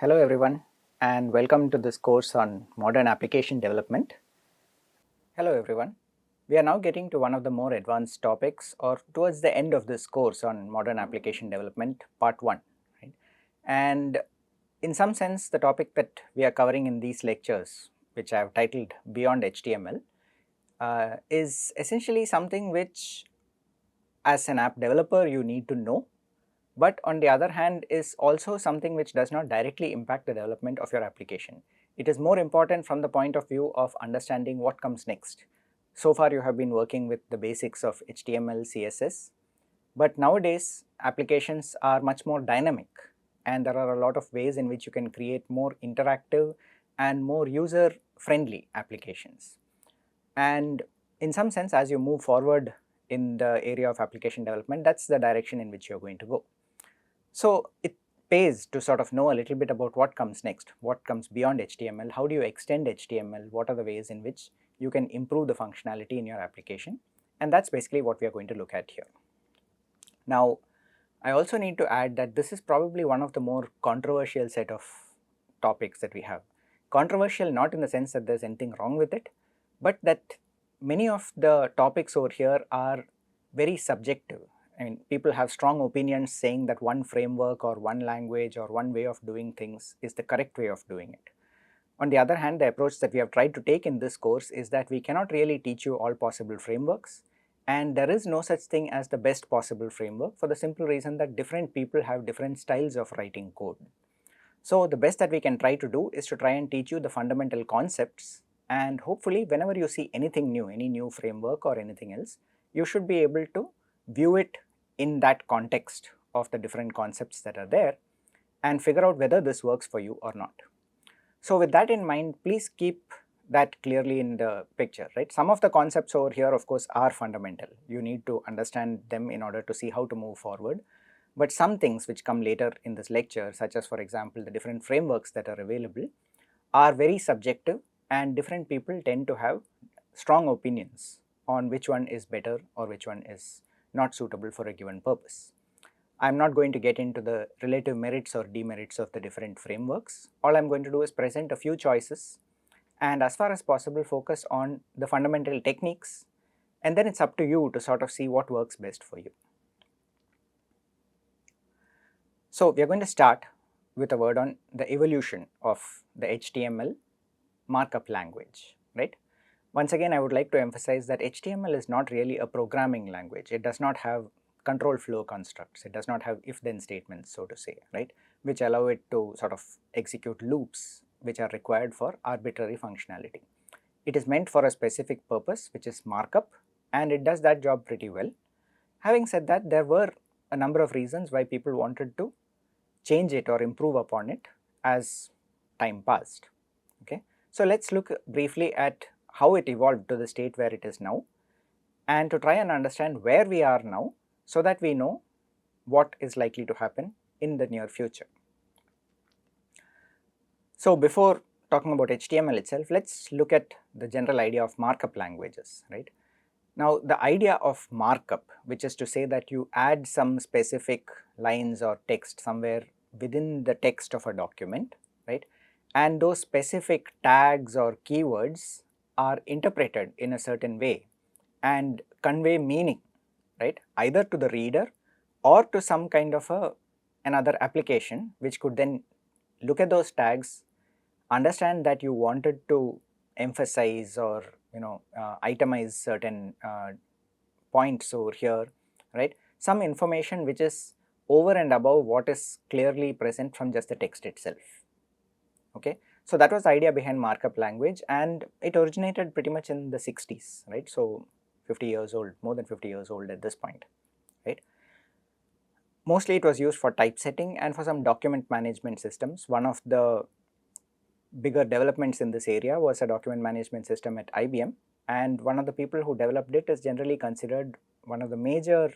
Hello everyone and welcome to this course on modern application development. Hello everyone. We are now getting to one of the more advanced topics or towards the end of this course on modern application development part 1. Right? And in some sense the topic that we are covering in these lectures, which I have titled Beyond HTML, is essentially something which as an app developer you need to know, but on the other hand is also something which does not directly impact the development of your application. It is more important from the point of view of understanding what comes next. So far you have been working with the basics of HTML, CSS, but nowadays applications are much more dynamic and there are a lot of ways in which you can create more interactive and more user friendly applications. And in some sense, as you move forward in the area of application development, that's the direction in which you're going to go. So it pays to sort of know a little bit about what comes next, what comes beyond HTML, how do you extend HTML, what are the ways in which you can improve the functionality in your application, and that's basically what we are going to look at here. Now, I also need to add that this is probably one of the more controversial set of topics that we have. Controversial not in the sense that there's anything wrong with it, but that many of the topics over here are very subjective. I mean, people have strong opinions saying that one framework or one language or one way of doing things is the correct way of doing it. On the other hand, the approach that we have tried to take in this course is that we cannot really teach you all possible frameworks, and there is no such thing as the best possible framework for the simple reason that different people have different styles of writing code. So the best that we can try to do is to try and teach you the fundamental concepts, and hopefully whenever you see anything new, any new framework or anything else, you should be able to view it in that context of the different concepts that are there and figure out whether this works for you or not. So with that in mind, please keep that clearly in the picture, right? Some of the concepts over here of course are fundamental. You need to understand them in order to see how to move forward. But some things which come later in this lecture, such as for example the different frameworks that are available, are very subjective and different people tend to have strong opinions on which one is better or which one is not suitable for a given purpose. I am not going to get into the relative merits or demerits of the different frameworks. All I am going to do is present a few choices and as far as possible focus on the fundamental techniques, and then it's up to you to sort of see what works best for you. So we are going to start with a word on the evolution of the HTML markup language, right? Once again, I would like to emphasize that HTML is not really a programming language. It does not have control flow constructs. It does not have if-then statements, so to say, right, which allow it to sort of execute loops which are required for arbitrary functionality. It is meant for a specific purpose, which is markup, and it does that job pretty well. Having said that, there were a number of reasons why people wanted to change it or improve upon it as time passed. Okay, so let's look briefly at how it evolved to the state where it is now, and to try and understand where we are now so that we know what is likely to happen in the near future. So before talking about HTML itself, let's look at the general idea of markup languages, right? Now the idea of markup, which is to say that you add some specific lines or text somewhere within the text of a document, right, and those specific tags or keywords are interpreted in a certain way and convey meaning, right, either to the reader or to some kind of another application which could then look at those tags, understand that you wanted to emphasize or itemize certain points over here, right, some information which is over and above what is clearly present from just the text itself. Okay, so that was the idea behind markup language, and it originated pretty much in the 60s, right, so 50 years old, more than 50 years old at this point, right. Mostly it was used for typesetting and for some document management systems. One of the bigger developments in this area was a document management system at IBM, and one of the people who developed it is generally considered one of the major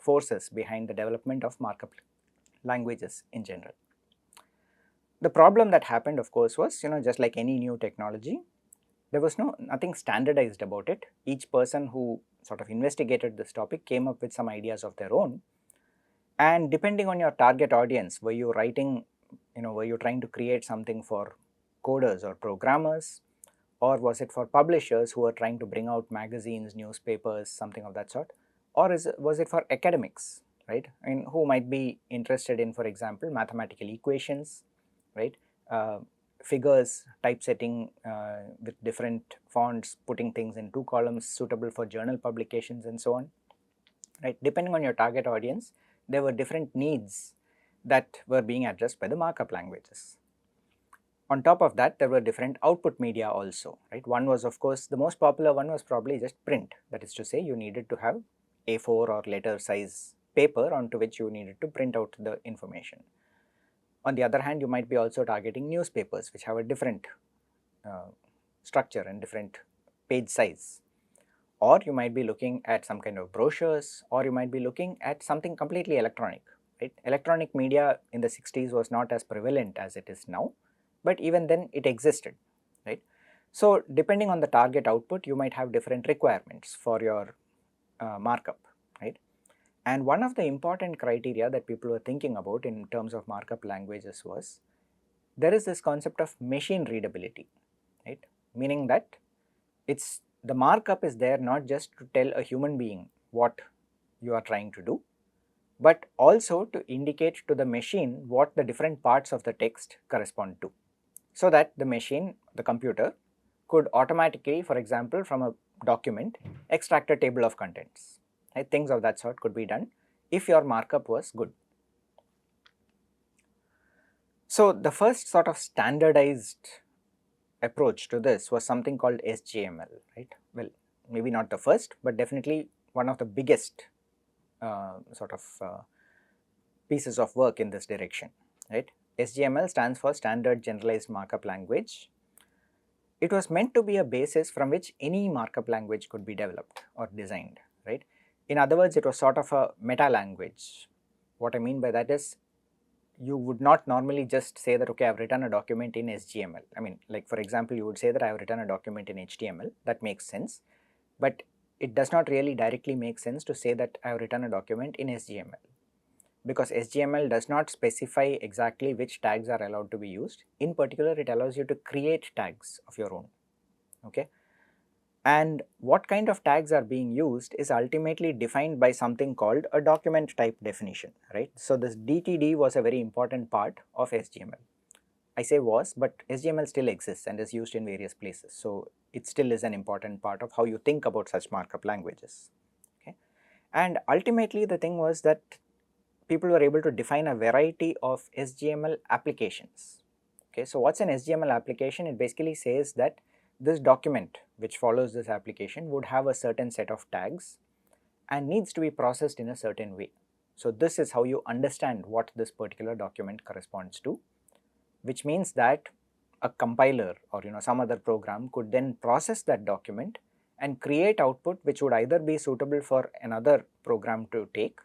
forces behind the development of markup languages in general. The problem that happened, of course, was just like any new technology, there was nothing standardized about it. Each person who sort of investigated this topic came up with some ideas of their own, and depending on your target audience, were you writing were you trying to create something for coders or programmers, or was it for publishers who are trying to bring out magazines, newspapers, something of that sort, or was it for academics, right? I mean, who might be interested in, for example, mathematical equations, right? Figures, typesetting with different fonts, putting things in 2 columns suitable for journal publications and so on, right? Depending on your target audience, there were different needs that were being addressed by the markup languages. On top of that, there were different output media also, right? One was, of course, the most popular one was probably just print. That is to say, you needed to have A4 or letter size paper onto which you needed to print out the information. On the other hand, you might be also targeting newspapers, which have a different structure and different page size. Or you might be looking at some kind of brochures, or you might be looking at something completely electronic, right? Electronic media in the 60s was not as prevalent as it is now, but even then it existed, right? So depending on the target output, you might have different requirements for your markup, right? And one of the important criteria that people were thinking about in terms of markup languages was, there is this concept of machine readability, right? Meaning that the markup is there not just to tell a human being what you are trying to do, but also to indicate to the machine what the different parts of the text correspond to, so that the machine, the computer, could automatically, for example, from a document, extract a table of contents, right? Things of that sort could be done if your markup was good. So the first sort of standardized approach to this was something called SGML, right? Well, maybe not the first, but definitely one of the biggest pieces of work in this direction, right? SGML stands for Standard Generalized Markup Language. It was meant to be a basis from which any markup language could be developed or designed, right? In other words, it was sort of a meta language. What I mean by that is, you would not normally just say that, okay, I have written a document in SGML. I mean, like for example, you would say that I have written a document in HTML. That makes sense, but it does not really directly make sense to say that I have written a document in SGML, because SGML does not specify exactly which tags are allowed to be used. In particular, it allows you to create tags of your own, okay? And what kind of tags are being used is ultimately defined by something called a document type definition, right? So this DTD was a very important part of SGML. I say was, but SGML still exists and is used in various places. So it still is an important part of how you think about such markup languages, okay? And ultimately the thing was that people were able to define a variety of SGML applications, okay? So what's an SGML application? It basically says that this document which follows this application would have a certain set of tags and needs to be processed in a certain way. So this is how you understand what this particular document corresponds to, which means that a compiler or some other program could then process that document and create output which would either be suitable for another program to take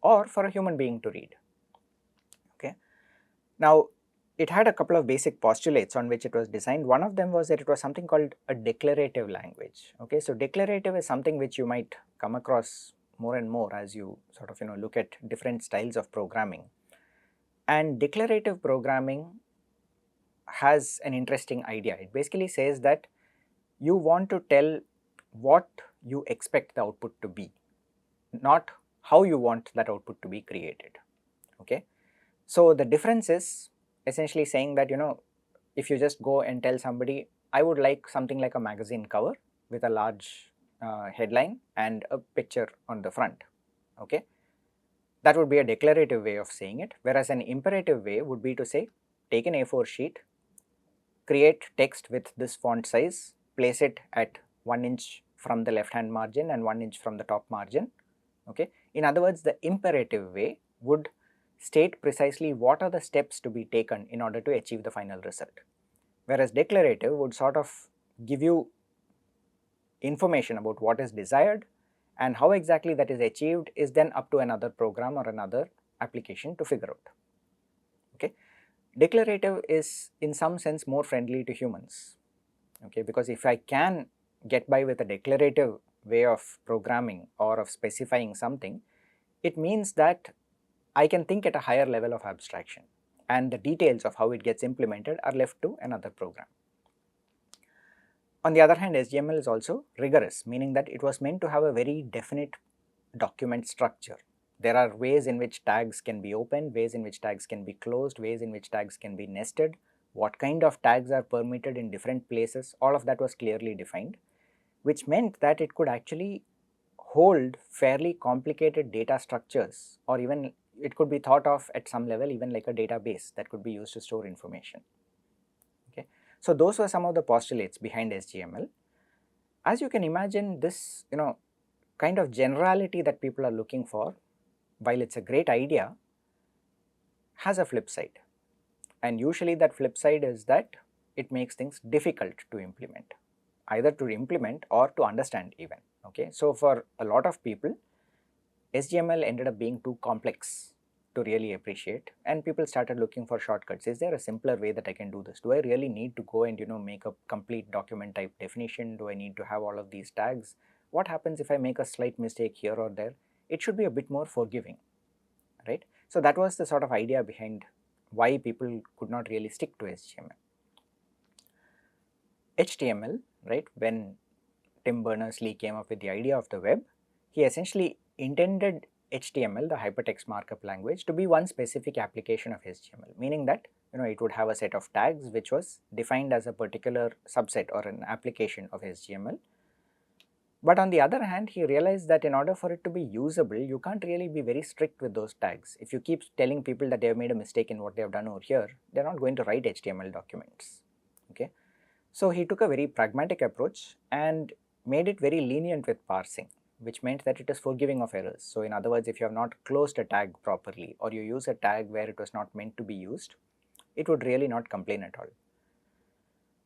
or for a human being to read, okay? Now, it had a couple of basic postulates on which it was designed. One of them was that it was something called a declarative language, okay? So declarative is something which you might come across more and more as you sort of look at different styles of programming. And declarative programming has an interesting idea. It basically says that you want to tell what you expect the output to be, not how you want that output to be created, okay? So the difference is essentially saying that if you just go and tell somebody, I would like something like a magazine cover with a large headline and a picture on the front, okay? That would be a declarative way of saying it, whereas an imperative way would be to say, take an A4 sheet, create text with this font size, place it at 1 inch from the left hand margin and 1 inch from the top margin, okay? In other words, the imperative way would state precisely what are the steps to be taken in order to achieve the final result, whereas declarative would sort of give you information about what is desired, and how exactly that is achieved is then up to another program or another application to figure out, okay? Declarative is in some sense more friendly to humans, okay, because if I can get by with a declarative way of programming or of specifying something, it means that I can think at a higher level of abstraction, and the details of how it gets implemented are left to another program. On the other hand, SGML is also rigorous, meaning that it was meant to have a very definite document structure. There are ways in which tags can be opened, ways in which tags can be closed, ways in which tags can be nested, what kind of tags are permitted in different places, all of that was clearly defined, which meant that it could actually hold fairly complicated data structures, or even it could be thought of at some level even like a database that could be used to store information. Okay. So those were some of the postulates behind SGML. As you can imagine, this kind of generality that people are looking for, while it's a great idea, has a flip side, and usually that flip side is that it makes things difficult to implement, either to implement or to understand even. Okay, so for a lot of people, SGML ended up being too complex to really appreciate, and people started looking for shortcuts. Is there a simpler way that I can do this? Do I really need to go and make a complete document type definition? Do I need to have all of these tags? What happens if I make a slight mistake here or there? It should be a bit more forgiving, right? So that was the sort of idea behind why people could not really stick to SGML. HTML, right, when Tim Berners-Lee came up with the idea of the web, he essentially intended HTML, the hypertext markup language, to be one specific application of HTML, meaning that it would have a set of tags which was defined as a particular subset or an application of HTML. But on the other hand, he realized that in order for it to be usable, you can't really be very strict with those tags. If you keep telling people that they have made a mistake in what they have done over here, they are not going to write HTML documents. Okay, so he took a very pragmatic approach and made it very lenient with parsing, which meant that it is forgiving of errors. So in other words, if you have not closed a tag properly, or you use a tag where it was not meant to be used, it would really not complain at all.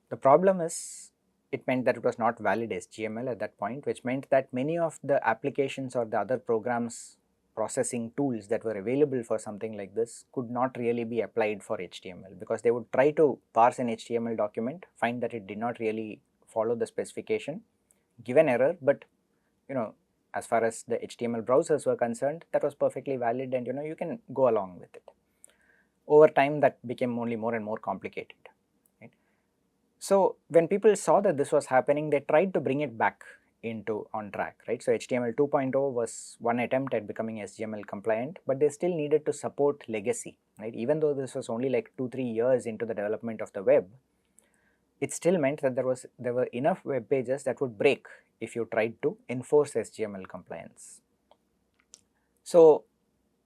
The problem is, it meant that it was not valid SGML at that point, which meant that many of the applications or the other programs processing tools that were available for something like this could not really be applied for HTML, because they would try to parse an HTML document, find that it did not really follow the specification, give an error, but as far as the HTML browsers were concerned, that was perfectly valid, and you can go along with it. Over time, that became only more and more complicated. So when people saw that this was happening, they tried to bring it back on track, right? So HTML 2.0 was one attempt at becoming SGML compliant, but they still needed to support legacy, right? Even though this was only like 2-3 years into the development of the web, it still meant that there were enough web pages that would break if you tried to enforce SGML compliance. So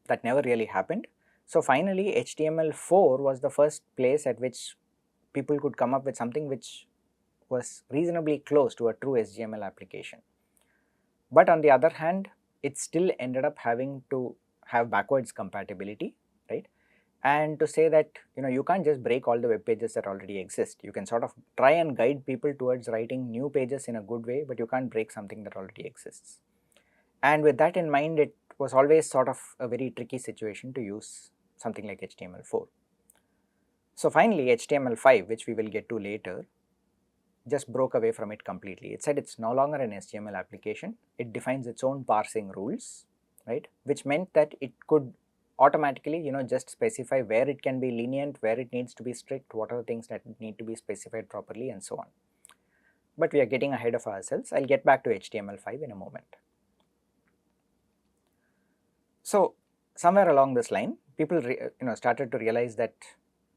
that never really happened. So finally, HTML4 was the first place at which people could come up with something which was reasonably close to a true SGML application. But on the other hand, it still ended up having to have backwards compatibility, right? And to say that you can't just break all the web pages that already exist. You can sort of try and guide people towards writing new pages in a good way, but you can't break something that already exists. And with that in mind, it was always sort of a very tricky situation to use something like HTML4. So finally, HTML5, which we will get to later, just broke away from it completely. It said it's no longer an SGML application. It defines its own parsing rules, right? Which meant that it could automatically, just specify where it can be lenient, where it needs to be strict, what are the things that need to be specified properly, and so on. But we are getting ahead of ourselves. I'll get back to HTML5 in a moment. So somewhere along this line, people started to realize that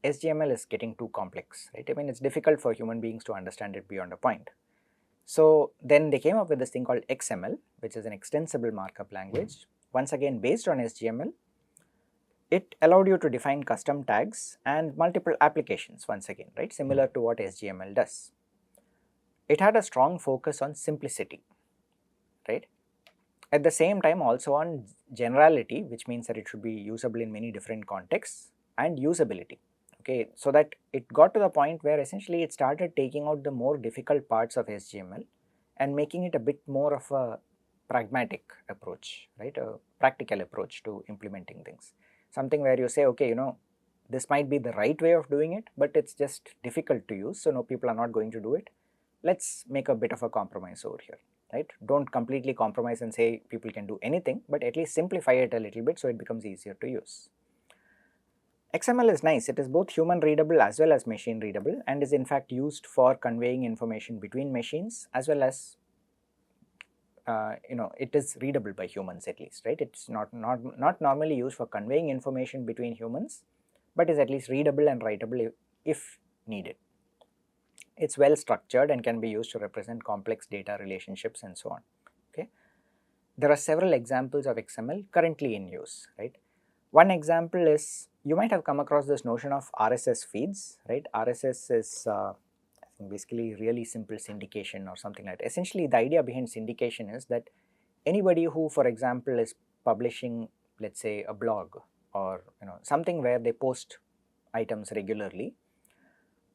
SGML is getting too complex, right? I mean, it's difficult for human beings to understand it beyond a point. So then they came up with this thing called XML, which is an extensible markup language. Once again, based on SGML, it allowed you to define custom tags and multiple applications once again, right? Similar to what SGML does. It had a strong focus on simplicity, right? At the same time, also on generality, which means that it should be usable in many different contexts, and usability. Okay, so that it got to the point where essentially it started taking out the more difficult parts of SGML and making it a bit more of a pragmatic approach, right? A practical approach to implementing things. Something where you say, okay, this might be the right way of doing it, but it's just difficult to use, so no, people are not going to do it. Let's make a bit of a compromise over here, right? Don't completely compromise and say people can do anything, but at least simplify it a little bit so it becomes easier to use. XML is nice, it is both human readable as well as machine readable, and is in fact used for conveying information between machines as well as it is readable by humans at least, right? It's not normally used for conveying information between humans, but is at least readable and writable if needed. It's well structured and can be used to represent complex data relationships and so on. Okay, there are several examples of XML currently in use, right? One example is, you might have come across this notion of RSS feeds, right? RSS is basically really simple syndication or something like that. Essentially, the idea behind syndication is that anybody who, for example, is publishing, let's say, a blog or something where they post items regularly,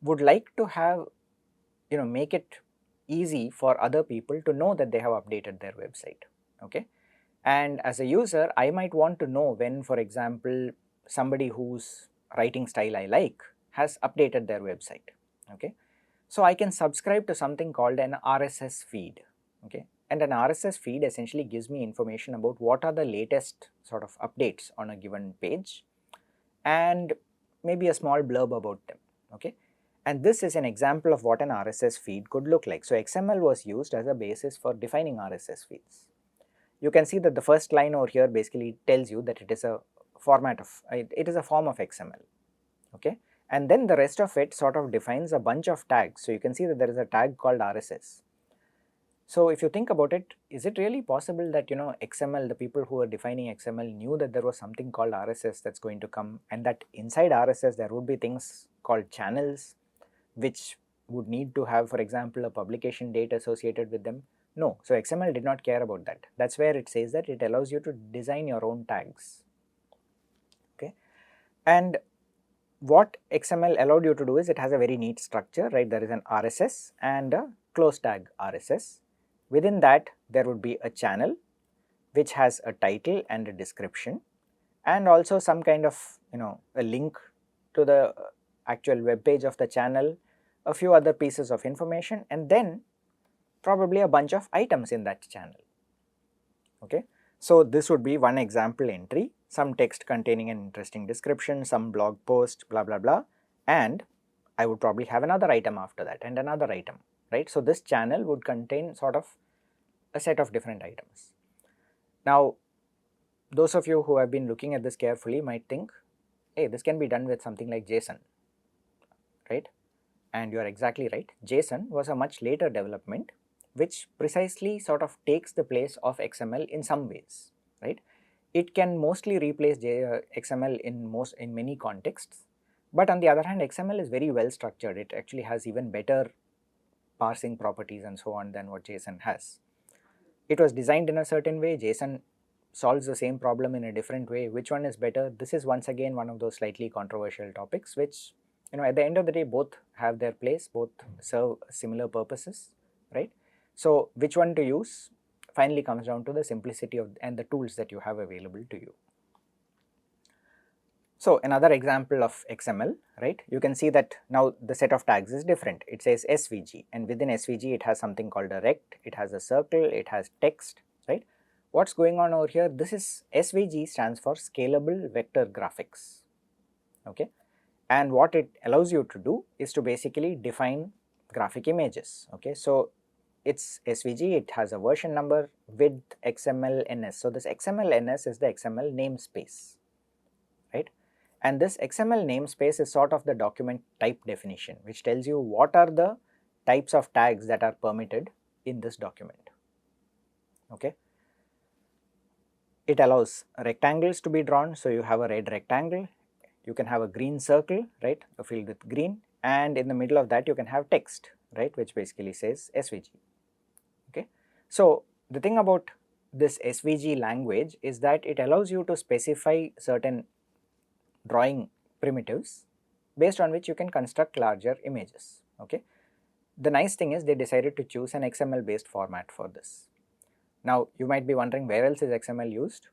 would like to have make it easy for other people to know that they have updated their website. Okay, and as a user, I might want to know when, for example, somebody whose writing style I like has updated their website. Okay, so I can subscribe to something called an RSS feed. Okay, and an RSS feed essentially gives me information about what are the latest sort of updates on a given page and maybe a small blurb about them. Okay, and this is an example of what an RSS feed could look like. So XML was used as a basis for defining RSS feeds. You can see that the first line over here basically tells you that it is a format of, it is a form of XML. Okay, and then the rest of it sort of defines a bunch of tags. So you can see that there is a tag called RSS. So if you think about it, is it really possible that XML, the people who are defining XML knew that there was something called RSS that's going to come, and that inside RSS there would be things called channels which would need to have, for example, a publication date associated with them? No, so XML did not care about that. That's where it says that it allows you to design your own tags. Okay, and what XML allowed you to do is, it has a very neat structure, right? There is an RSS and a close tag RSS. Within that, there would be a channel which has a title and a description, and also some kind of a link to the actual web page of the channel, a few other pieces of information, and then probably a bunch of items in that channel. Okay, so this would be one example entry, some text containing an interesting description, some blog post, blah blah blah, and I would probably have another item after that and another item, right? So this channel would contain sort of a set of different items. Now, those of you who have been looking at this carefully might think, hey, this can be done with something like JSON, right? And you are exactly right. JSON was a much later development which precisely sort of takes the place of XML in some ways, right? It can mostly replace XML in many contexts, but on the other hand, XML is very well structured. It actually has even better parsing properties and so on than what JSON has. It was designed in a certain way. JSON solves the same problem in a different way. Which one is better? This is once again one of those slightly controversial topics which, at the end of the day, both have their place, both serve similar purposes, right? So which one to use finally comes down to the simplicity of and the tools that you have available to you. So another example of XML, right? You can see that now the set of tags is different. It says SVG, and within SVG it has something called a rect, it has a circle, it has text, right? What's going on over here? This is SVG stands for Scalable Vector Graphics. Okay, and what it allows you to do is to basically define graphic images. Okay, so it's SVG, it has a version number, width, XML, NS. So this XML NS is the XML namespace, right? And this XML namespace is sort of the document type definition, which tells you what are the types of tags that are permitted in this document. Okay, it allows rectangles to be drawn, so you have a red rectangle, you can have a green circle, right, filled with green, and in the middle of that you can have text, right, which basically says SVG. Okay, so the thing about this SVG language is that it allows you to specify certain drawing primitives based on which you can construct larger images. Okay, the nice thing is they decided to choose an XML based format for this. Now you might be wondering, where else is XML used?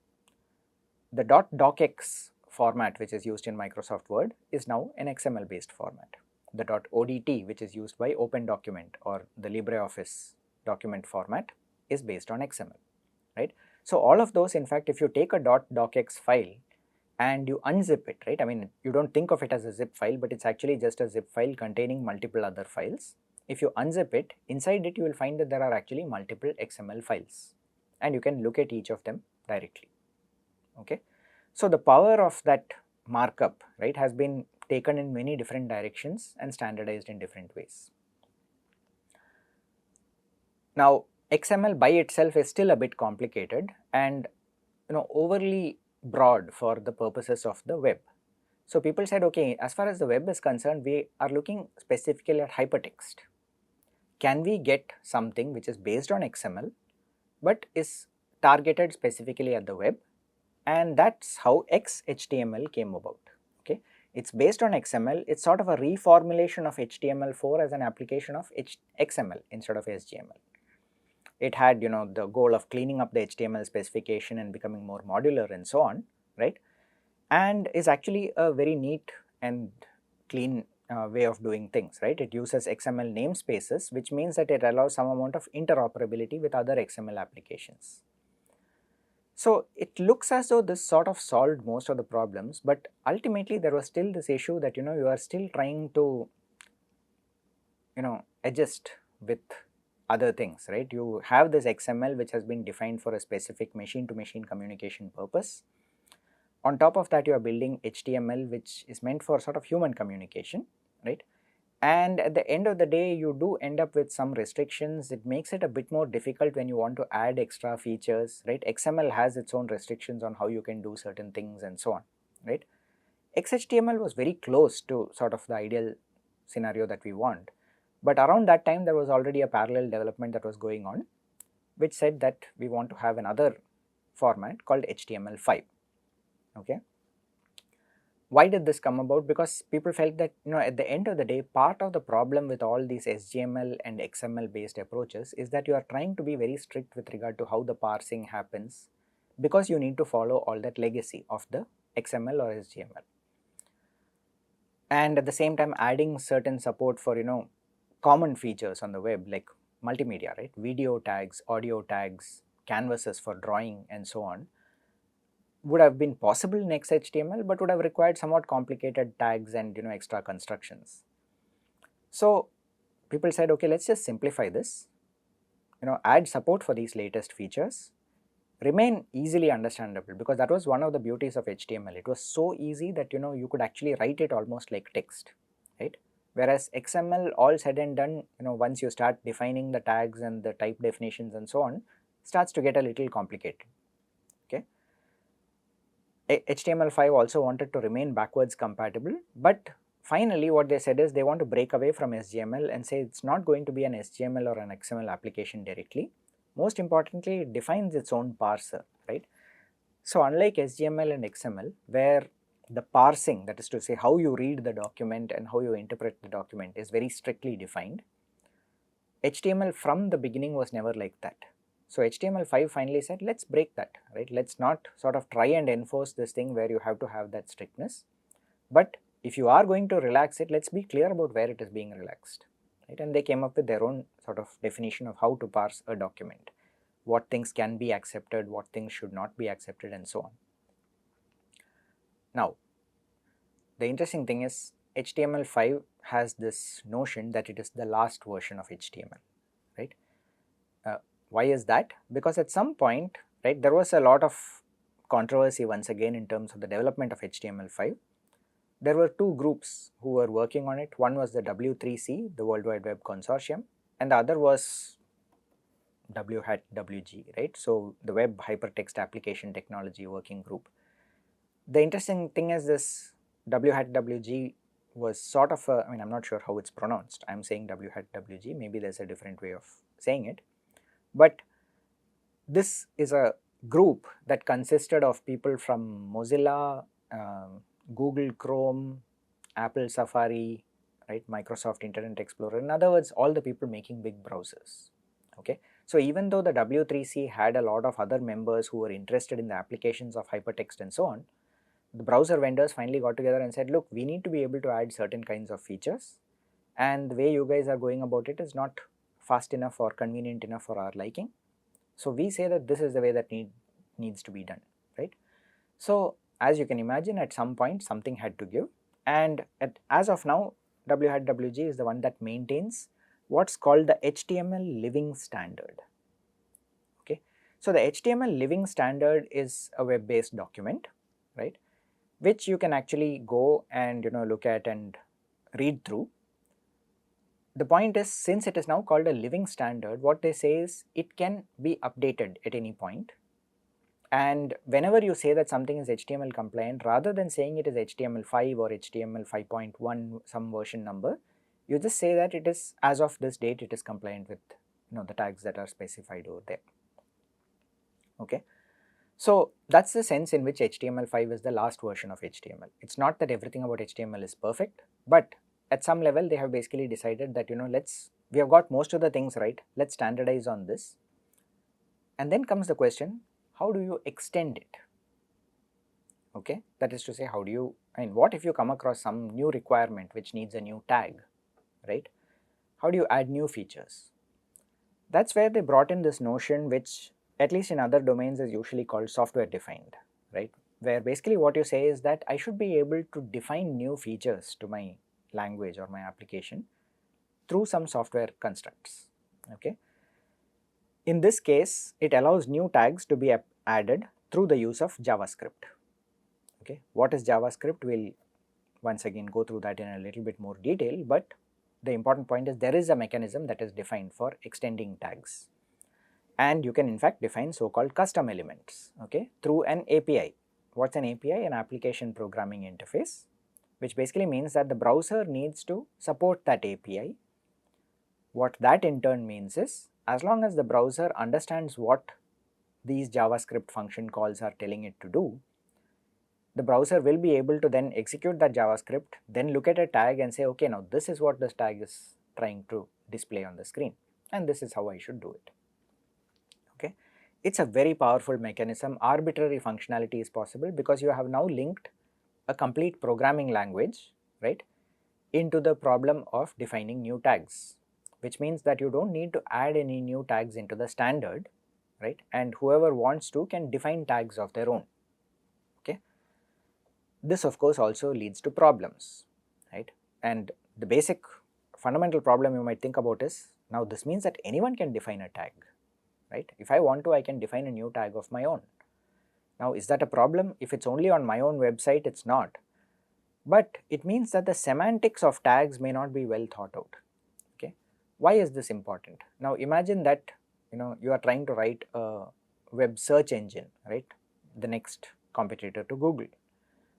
The .docx format which is used in Microsoft Word is now an XML based format. The .odt, which is used by Open Document or the LibreOffice document format, is based on XML, right? So all of those, in fact, if you take a .docx file, and you unzip it, right? I mean, you don't think of it as a zip file, but it's actually just a zip file containing multiple other files. If you unzip it, inside it you will find that there are actually multiple XML files, and you can look at each of them directly, okay? So the power of that markup, right, has been taken in many different directions and standardized in different ways. Now XML by itself is still a bit complicated and overly broad for the purposes of the web. So people said, okay, as far as the web is concerned, we are looking specifically at hypertext. Can we get something which is based on XML but is targeted specifically at the web? And that's how XHTML came about. Okay, it's based on XML. It's sort of a reformulation of HTML4 as an application of XML instead of SGML. It had the goal of cleaning up the HTML specification and becoming more modular and so on, right? And is actually a very neat and clean way of doing things, right? It uses XML namespaces, which means that it allows some amount of interoperability with other XML applications. So it looks as though this sort of solved most of the problems, but ultimately there was still this issue that you are still trying to adjust with other things, right? You have this XML which has been defined for a specific machine to machine communication purpose. On top of that, you are building HTML which is meant for sort of human communication, right? And at the end of the day, you do end up with some restrictions. It makes it a bit more difficult when you want to add extra features, right? XML has its own restrictions on how you can do certain things and so on, right? XHTML was very close to sort of the ideal scenario that we want. But around that time, there was already a parallel development that was going on, which said that we want to have another format called HTML5, okay? Why did this come about? Because people felt that at the end of the day, part of the problem with all these SGML and XML based approaches is that you are trying to be very strict with regard to how the parsing happens, because you need to follow all that legacy of the XML or SGML, and at the same time adding certain support for common features on the web like multimedia, right? Video tags, audio tags, canvases for drawing and so on would have been possible in XHTML, but would have required somewhat complicated tags and extra constructions. So people said, okay, let's just simplify this, add support for these latest features, remain easily understandable, because that was one of the beauties of HTML. It was so easy that you could actually write it almost like text, right? Whereas XML, all said and done, once you start defining the tags and the type definitions and so on, starts to get a little complicated, okay? HTML5 also wanted to remain backwards compatible, but finally what they said is they want to break away from SGML and say it's not going to be an SGML or an XML application directly. Most importantly, it defines its own parser, right? So unlike SGML and XML, where the parsing, that is to say how you read the document and how you interpret the document, is very strictly defined, HTML from the beginning was never like that. So HTML5 finally said, let's break that, right? Let's not sort of try and enforce this thing where you have to have that strictness, but if you are going to relax it, let's be clear about where it is being relaxed, right? And they came up with their own sort of definition of how to parse a document, what things can be accepted, what things should not be accepted, and so on. Now, the interesting thing is HTML5 has this notion that it is the last version of HTML, right? Why is that? Because at some point, right, there was a lot of controversy once again in terms of the development of HTML5. There were two groups who were working on it. One was the W3C, the World Wide Web Consortium, and the other was WHAT-WG, right? So the Web Hypertext Application Technology Working Group. The interesting thing is this WHAT-WG was sort of a, I'm not sure how it's pronounced. I'm saying WHAT-WG, maybe there's a different way of saying it. But this is a group that consisted of people from Mozilla, Google Chrome, Apple Safari, right, Microsoft Internet Explorer. In other words, all the people making big browsers, okay? So even though the W3C had a lot of other members who were interested in the applications of hypertext and so on, the browser vendors finally got together and said, look, we need to be able to add certain kinds of features, and the way you guys are going about it is not fast enough or convenient enough for our liking. So we say that this is the way that needs to be done, right? So as you can imagine, at some point something had to give, and as of now WHWG is the one that maintains what's called the HTML living standard. Okay. So, the HTML living standard is a web based document, right, which you can actually go and look at and read through. The point is, since it is now called a living standard, what they say is it can be updated at any point. And whenever you say that something is HTML compliant, rather than saying it is HTML5 or HTML 5.1 some version number, you just say that it is, as of this date, it is compliant with the tags that are specified over there. Okay. So that's the sense in which HTML5 is the last version of HTML. It's not that everything about HTML is perfect, but at some level they have basically decided that we have got most of the things right, let's standardize on this. And then comes the question, how do you extend it? Okay, that is to say, how do you, what if you come across some new requirement which needs a new tag, right? How do you add new features? That's where they brought in this notion, which at least in other domains is usually called software defined, right? Where basically what you say is that I should be able to define new features to my language or my application through some software constructs. Okay. In this case, it allows new tags to be added through the use of JavaScript. Okay. What is JavaScript? We'll once again go through that in a little bit more detail, but the important point is there is a mechanism that is defined for extending tags. And you can in fact define so-called custom elements, okay, through an API. What's an API? An application programming interface, which basically means that the browser needs to support that API. What that in turn means is, as long as the browser understands what these JavaScript function calls are telling it to do, the browser will be able to then execute that JavaScript, then look at a tag and say, okay, now this is what this tag is trying to display on the screen, and this is how I should do it. Okay. It's a very powerful mechanism. Arbitrary functionality is possible because you have now linked a complete programming language, right, into the problem of defining new tags, which means that you don't need to add any new tags into the standard, right, and whoever wants to can define tags of their own. Okay. This of course also leads to problems, right, and the basic fundamental problem you might think about is, now this means that anyone can define a tag, right? If I want to, I can define a new tag of my own. Now, is that a problem? If it's only on my own website, it's not. But it means that the semantics of tags may not be well thought out. Okay. Why is this important? Now, imagine that you are trying to write a web search engine, right? The next competitor to Google.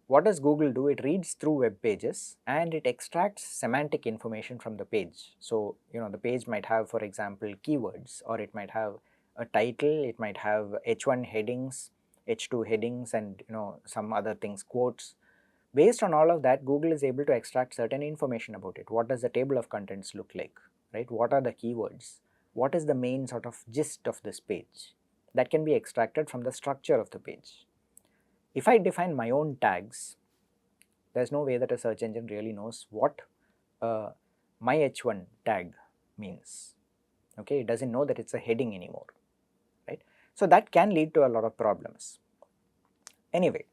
What does Google do? It reads through web pages and it extracts semantic information from the page. So, the page might have, for example, keywords, or it might have a title, it might have H1 headings, H2 headings, and some other things, quotes. Based on all of that, Google is able to extract certain information about it. What does the table of contents look like, right? What are the keywords? What is the main sort of gist of this page? That can be extracted from the structure of the page. If I define my own tags, there is no way that a search engine really knows what my H1 tag means. Okay, it doesn't know that it's a heading anymore, right? So that can lead to a lot of problems. Anyway,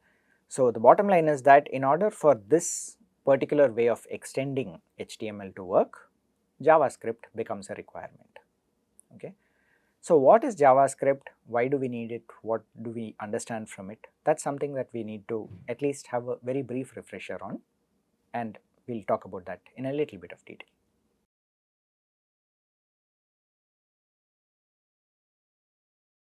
so the bottom line is that in order for this particular way of extending HTML to work, JavaScript becomes a requirement. Okay. So what is JavaScript? Why do we need it? What do we understand from it? That's something that we need to at least have a very brief refresher on, and we'll talk about that in a little bit of detail.